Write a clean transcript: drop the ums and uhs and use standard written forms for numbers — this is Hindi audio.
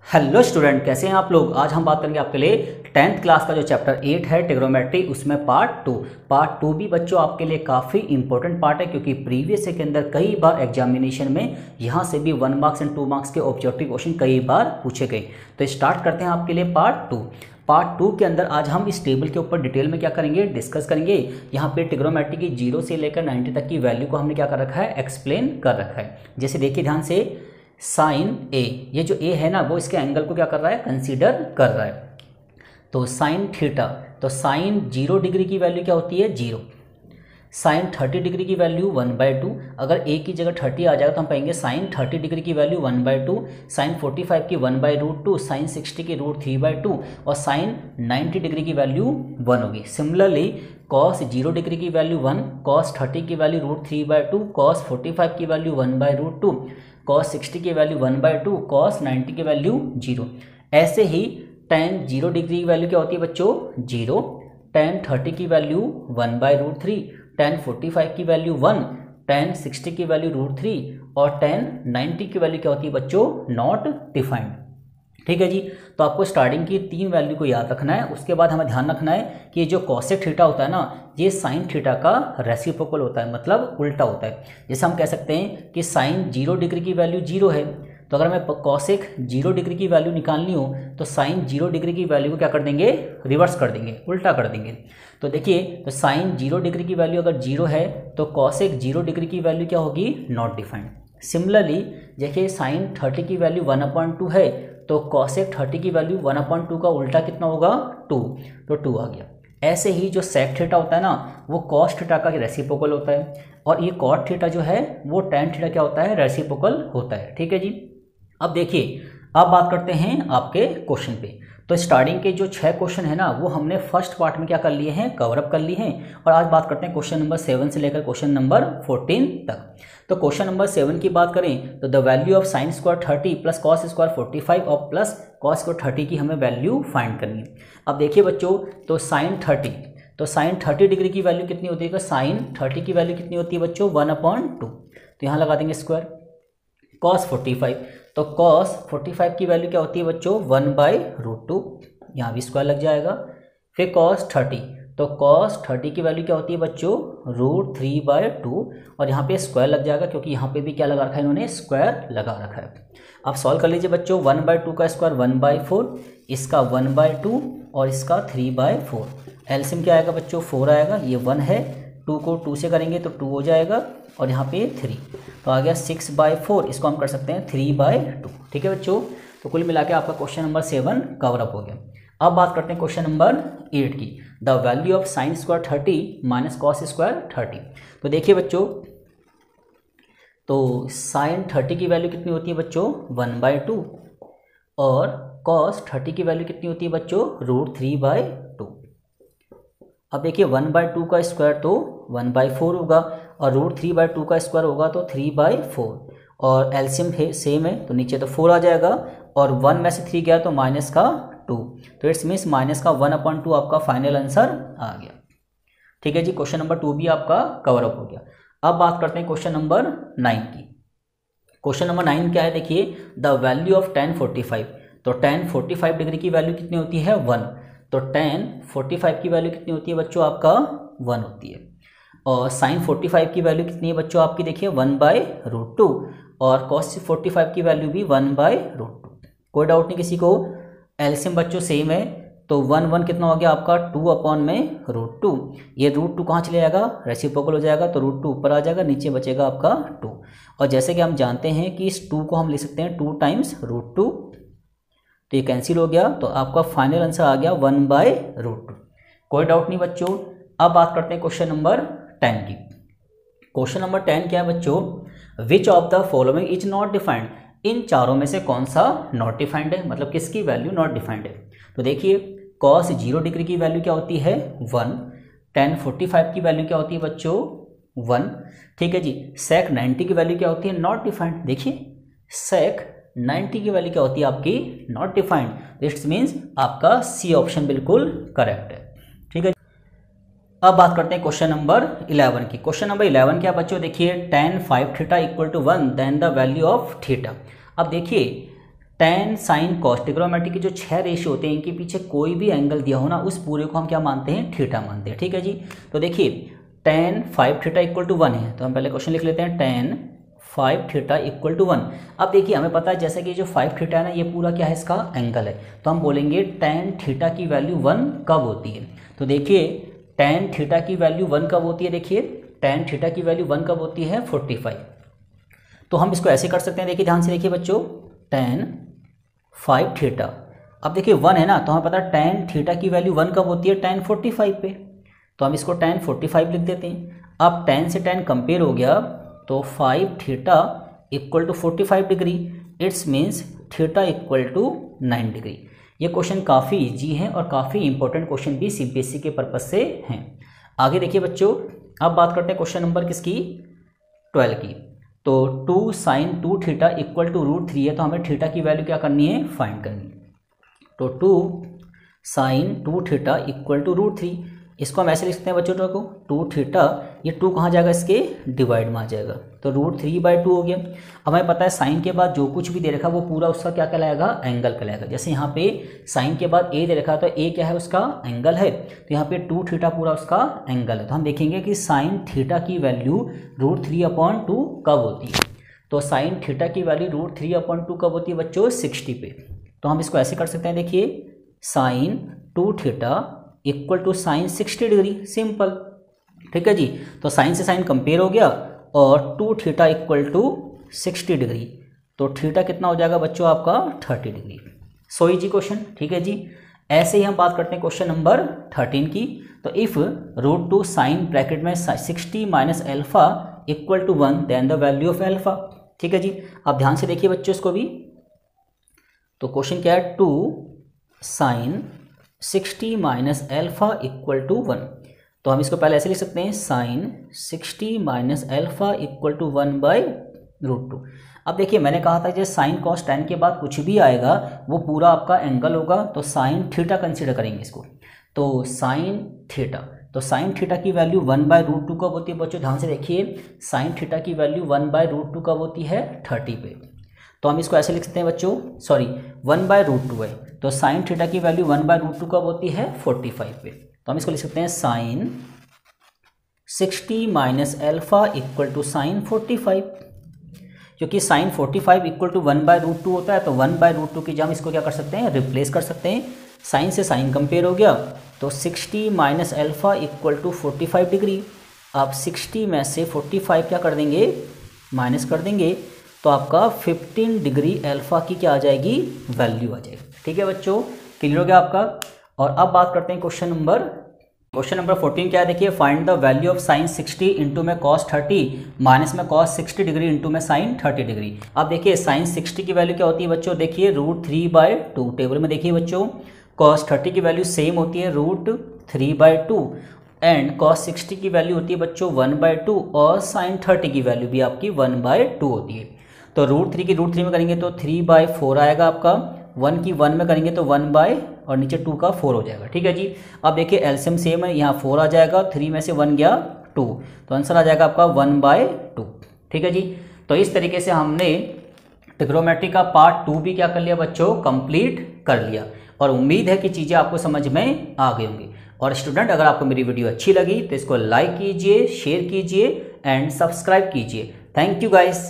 हेलो स्टूडेंट, कैसे हैं आप लोग। आज हम बात करेंगे आपके लिए 10th क्लास का जो चैप्टर 8 है ट्रिग्नोमेट्री, उसमें पार्ट टू भी बच्चों आपके लिए काफ़ी इंपॉर्टेंट पार्ट है, क्योंकि प्रीवियस के अंदर कई बार एग्जामिनेशन में यहाँ से भी 1 मार्क्स एंड 2 मार्क्स के ऑब्जेक्टिव क्वेश्चन कई बार पूछे गए। तो स्टार्ट करते हैं आपके लिए पार्ट टू के अंदर आज हम इस टेबल के ऊपर डिटेल में क्या करेंगे, डिस्कस करेंगे। यहाँ पे ट्रिग्नोमेट्री की 0 से लेकर 90 तक की वैल्यू को हमने क्या कर रखा है, एक्सप्लेन कर रखा है। जैसे देखिए ध्यान से, साइन ए, ये जो ए है ना वो इसके एंगल को क्या कर रहा है, कंसीडर कर रहा है। तो साइन थीटा, तो साइन 0 डिग्री की वैल्यू क्या होती है, 0। साइन 30 डिग्री की वैल्यू 1/2। अगर ए की जगह 30 आ जाएगा तो हम पाएंगे साइन 30 डिग्री की वैल्यू 1/2, साइन 45 की 1/√2, साइन 60 की √3/2 और साइन 90 डिग्री की वैल्यू 1 होगी। सिमिलरली कॉस 0 डिग्री की वैल्यू 1, कॉस 30 की वैल्यू √3/2, कॉस 45 की वैल्यू 1/√2, कॉस 60 की वैल्यू 1/2, कॉस 90 की वैल्यू 0। ऐसे ही tan 0 डिग्री की वैल्यू क्या होती है बच्चों, 0, tan 30 की वैल्यू 1/√3, tan 45 की वैल्यू 1, tan 60 की वैल्यू √3 और tan 90 की वैल्यू क्या होती है बच्चों, नॉट डिफाइंड। ठीक है जी। तो आपको स्टार्टिंग की 3 वैल्यू को याद रखना है। उसके बाद हमें ध्यान रखना है कि जो कॉसेक थीटा होता है ना, ये साइन थीटा का रेसिप्रोकल होता है, मतलब उल्टा होता है। जैसे हम कह सकते हैं कि साइन 0 डिग्री की वैल्यू 0 है, तो अगर हमें कॉसेक 0 डिग्री की वैल्यू निकालनी हो तो साइन 0 डिग्री की वैल्यू को क्या कर देंगे, रिवर्स कर देंगे, उल्टा कर देंगे। तो देखिए, तो साइन 0 डिग्री की वैल्यू अगर 0 है तो कॉसेक 0 डिग्री की वैल्यू क्या होगी, नॉट डिफाइंड। सिमिलरली देखिए, साइन 30 की वैल्यू 1/2 है तो कॉसेक 30 की वैल्यू 1/2 का उल्टा कितना होगा, 2, तो 2 आ गया। ऐसे ही जो सेक थीटा होता है ना, वो कॉस थीटा का रेसिप्रोकल होता है, और ये कॉट थीटा जो है वो टैन थीटा क्या होता है, रेसिप्रोकल होता है। ठीक है जी। अब देखिए, अब बात करते हैं आपके क्वेश्चन पे। तो स्टार्टिंग के जो 6 क्वेश्चन है ना, वो हमने फर्स्ट पार्ट में क्या कर लिए हैं, कवर अप कर लिए हैं। और आज बात करते हैं क्वेश्चन नंबर 7 से लेकर क्वेश्चन नंबर 14 तक। तो क्वेश्चन नंबर 7 की बात करें तो the value of sine square 30 plus cos square 45 और प्लस कॉस स्क्वायर 30 की हमें वैल्यू फाइंड करनी है। अब देखिए बच्चों, तो साइन 30, तो साइन 30 डिग्री की वैल्यू कितनी होती है, साइन 30 की वैल्यू कितनी होती है बच्चों, 1/2। तो यहाँ लगा देंगे स्क्वायर। कॉस 45, तो कॉस 45 की वैल्यू क्या होती है बच्चों, 1/√2, यहाँ भी स्क्वायर लग जाएगा। फिर कॉस 30, तो कॉस 30 की वैल्यू क्या होती है बच्चों, √3/2 और यहाँ पे स्क्वायर लग जाएगा, क्योंकि यहाँ पे भी क्या लगा रखा है इन्होंने, स्क्वायर लगा रखा है। अब सॉल्व कर लीजिए बच्चों, 1/2 का स्क्वायर 1/4, इसका 1/2 और इसका 3/4। एलसीएम क्या आएगा बच्चों, 4 आएगा। ये 1 है, 2 को 2 से करेंगे तो 2 हो जाएगा और यहाँ पे 3, तो आ गया 6/4। इसको हम कर सकते हैं 3/2। ठीक है बच्चों। तो कुल मिला के आपका क्वेश्चन नंबर 7 कवर अप हो गया। अब बात करते हैं क्वेश्चन नंबर 8 की। The value of sine square 30 minus cos square 30। तो देखिए बच्चों, तो साइन 30 की वैल्यू कितनी होती है बच्चों, 1/2 और कॉस 30 की वैल्यू कितनी होती है बच्चों, √3/2। अब देखिए 1/2 का स्क्वायर तो 1/4 होगा और √3/2 का स्क्वायर होगा तो 3/4 और एलसीएम सेम है तो नीचे तो 4 आ जाएगा और 1 में से 3 गया तो माइनस का 2, तो इट्स मीन्स माइनस का 1/2 आपका फाइनल आंसर आ गया। ठीक है जी। क्वेश्चन नंबर 2 भी आपका कवर अप हो गया। अब बात करते हैं क्वेश्चन नंबर 9 की। क्वेश्चन नंबर 9 क्या है, देखिए, द वैल्यू ऑफ tan 45। तो tan 45 डिग्री की वैल्यू कितनी होती है, 1। तो tan 45 की वैल्यू कितनी होती है बच्चों, आपका 1 होती है। और साइन 45 की वैल्यू कितनी है बच्चों आपकी, देखिए 1/√2 और cos 45 की वैल्यू भी 1/√2। कोई डाउट नहीं किसी को। एलसीएम बच्चों सेम है, तो 1 कितना हो गया आपका, 2/√2। ये √2 कहाँ चले जाएगा, रेसिप्रोकल हो जाएगा, तो √2 ऊपर आ जाएगा, नीचे बचेगा आपका 2। और जैसे कि हम जानते हैं कि इस 2 को हम लिख सकते हैं 2 टाइम्स √2, तो ये कैंसिल हो गया, तो आपका फाइनल आंसर आ गया 1/√2। कोई डाउट नहीं बच्चों। अब बात करते हैं क्वेश्चन नंबर 10 की। क्वेश्चन नंबर 10 क्या है बच्चों, which of the following is not defined. इन चारों में से कौन सा नॉट डिफाइंड है, मतलब किसकी वैल्यू नॉट डिफाइंड है। तो देखिए, कॉस 0 डिग्री की वैल्यू क्या होती है, 1। tan 45 की वैल्यू क्या होती है बच्चों, 1। ठीक है जी। सेक 90 की वैल्यू क्या होती है, नॉट डिफाइंड। देखिए, सेक 90 की वैल्यू क्या होती है आपकी, नॉट डिफाइंड। दिस मीन्स आपका सी ऑप्शन बिल्कुल करेक्ट है। ठीक है। अब बात करते हैं क्वेश्चन नंबर 11 की। क्वेश्चन नंबर 11 क्या बच्चों, देखिए tan 5 theta equal to 1 then the value of theta. अब देखिए टेन साइन कॉस, ट्रिग्नोमेट्री के जो 6 रेशियो होते हैं इनके पीछे कोई भी एंगल दिया हो ना, उस पूरे को हम क्या मानते हैं, थीटा मानते हैं। ठीक है जी। तो देखिए टेन 5 थीटा इक्वल टू 1 है, तो हम पहले क्वेश्चन लिख लेते हैं टेन 5 थीटा इक्वल टू 1। अब देखिए हमें पता है जैसे कि जो 5 थीटा है ना, ये पूरा क्या है, इसका एंगल है, तो हम बोलेंगे टेन थीटा की वैल्यू 1 कब होती है। तो देखिए टेन थीटा की वैल्यू 1 कब होती है, देखिए टेन थीटा की वैल्यू 1 कब होती है, 45। तो हम इसको ऐसे कर सकते हैं, देखिए ध्यान से देखिए बच्चों, टेन 5 थीटा, अब देखिए 1 है ना, तो हमें पता है टेन थीटा की वैल्यू 1 कब होती है, टेन 45 पे, तो हम इसको टेन 45 लिख देते हैं। अब टेन से टेन कंपेयर हो गया, तो 5 theta equal to 45 degree, its means theta equal to 9 degree. ये क्वेश्चन काफ़ी इजी है और काफ़ी इंपॉर्टेंट क्वेश्चन भी सीबीएसई के पर्पज से हैं। आगे देखिए बच्चों, अब बात करते हैं क्वेश्चन नंबर किसकी, 12 की। तो 2 साइन 2 थीटा इक्वल टू √3 है, तो हमें थीटा की वैल्यू क्या करनी है, फाइंड करनी है। तो 2 साइन 2 थीटा इक्वल टू √3, इसको हम ऐसे लिख सकते हैं बच्चों, को 2 थीटा, ये 2 कहाँ जाएगा, इसके डिवाइड में आ जाएगा, तो √3/2 हो गया। अब हमें पता है साइन के बाद जो कुछ भी दे रखा है वो पूरा उसका क्या कहलाएगा, एंगल कहलाएगा। जैसे यहाँ पे साइन के बाद ए दे रखा है, तो ए क्या है, उसका एंगल है, तो यहाँ पे 2 थीटा पूरा उसका एंगल है। तो हम देखेंगे कि साइन थीटा की वैल्यू √3/2 कब होती है। तो साइन थीटा की वैल्यू √3/2 कब होती है बच्चों, 60 पे। तो हम इसको ऐसे कर सकते हैं, देखिए sine 2 theta equal to sine 60 degree, simple. ठीक है जी। तो साइन से साइन कंपेयर हो गया और 2 थीटा इक्वल टू 60 डिग्री, तो थीटा कितना हो जाएगा बच्चों आपका, 30 डिग्री। So easy question. ठीक है जी। ऐसे ही हम बात करते हैं क्वेश्चन नंबर 13 की। तो इफ √2 साइन ब्रैकेट में 60 minus alpha equal to 1 then the value of alpha. ठीक है जी। अब ध्यान से देखिए बच्चों इसको भी। तो क्वेश्चन क्या है, 2 sine 60 minus alpha equal to 1। तो हम इसको पहले ऐसे लिख सकते हैं, sine 60 minus alpha equal to 1/√2। अब देखिए मैंने कहा था कि साइन कॉस टेन के बाद कुछ भी आएगा वो पूरा आपका एंगल होगा, तो साइन थीटा कंसीडर करेंगे इसको। तो साइन थीटा, तो साइन थीटा की वैल्यू 1/√2 कब होती है बच्चों, ध्यान से देखिए, साइन थीटा की वैल्यू 1/√2 कब होती है, 30 पे। तो हम इसको ऐसे लिख सकते हैं बच्चों, सॉरी 1/√2 है, तो साइन थीटा की वैल्यू 1/√2 कब होती है, 45 पे। तो हम इसको लिख सकते हैं sine 60 minus alpha equal to sine 45, क्योंकि साइन 45 इक्वल टू 1/√2 होता है, तो 1/√2 की जगह हम इसको क्या कर सकते हैं, रिप्लेस कर सकते हैं। साइन से साइन कंपेयर हो गया, तो 60 minus alpha equal to 45 degree. आप 60 में से 45 क्या कर देंगे, माइनस कर देंगे, तो आपका 15 डिग्री अल्फा की क्या आ जाएगी, वैल्यू आ जाएगी। ठीक है बच्चों, क्लियर हो गया आपका। और अब बात करते हैं क्वेश्चन नंबर 14 क्या है, देखिए find the value of sine 60 into में कॉस 30 माइनस में कॉस 60 डिग्री इंटू में साइन 30 डिग्री। अब देखिए साइन 60 की वैल्यू क्या होती है बच्चों, देखिए √3/2। टेबल में देखिए बच्चों, कॉस 30 की वैल्यू सेम होती है √3/2 एंड कॉस 60 की वैल्यू होती है बच्चों 1/2 और साइन 30 की वैल्यू भी आपकी 1/2 होती है। तो √3 की √3 में करेंगे तो 3/4 आएगा आपका, 1 की 1 में करेंगे तो 1 और नीचे 2 का 4 हो जाएगा। ठीक है जी। अब देखिए एलसीएम सेम है, यहाँ 4 आ जाएगा, 3 में से 1 गया 2, तो आंसर आ जाएगा आपका 1/2। ठीक है जी। तो इस तरीके से हमने ट्रिग्नोमेट्री का पार्ट 2 भी क्या कर लिया बच्चों, कंप्लीट कर लिया। और उम्मीद है कि चीज़ें आपको समझ में आ गई होंगी। और स्टूडेंट, अगर आपको मेरी वीडियो अच्छी लगी तो इसको लाइक कीजिए, शेयर कीजिए एंड सब्सक्राइब कीजिए। Thank you guys.